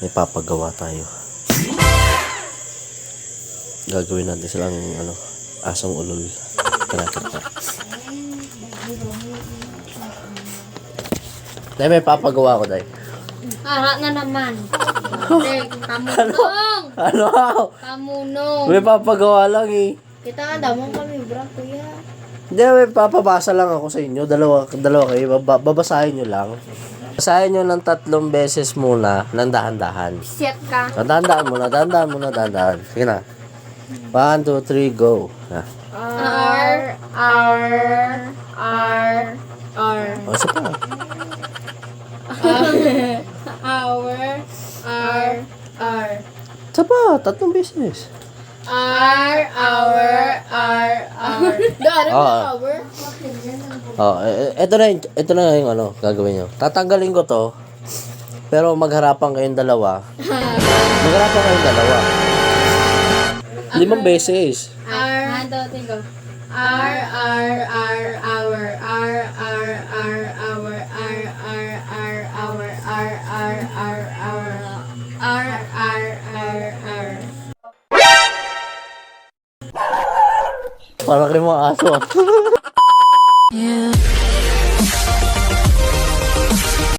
May papagawa tayo. Gagawin natin silang asong ulol. Tara. Dahil may papagawa ko, Day. Harap na naman. Kamunong! Ano? Kamunong! May papagawa lang eh. Kita nga damang kami, bro, kuya. Hindi, may papabasa lang ako sa inyo. Dalawa kayo. Babasahin nyo lang. Basahin nyo ng 3 beses muna ng dahan-dahan. Set ka. Dahan-dahan muna. Sige na. 1, 2, 3, go. R. O, isa pa. Isa pa, 3 beses. Gano'n Oo. hour? Ito na yung gagawin nyo. Tatanggalin ko to. Pero magharapan kayong dalawa. 5 beses. R. 1, 2, 3, go. Parang kayo mga aso.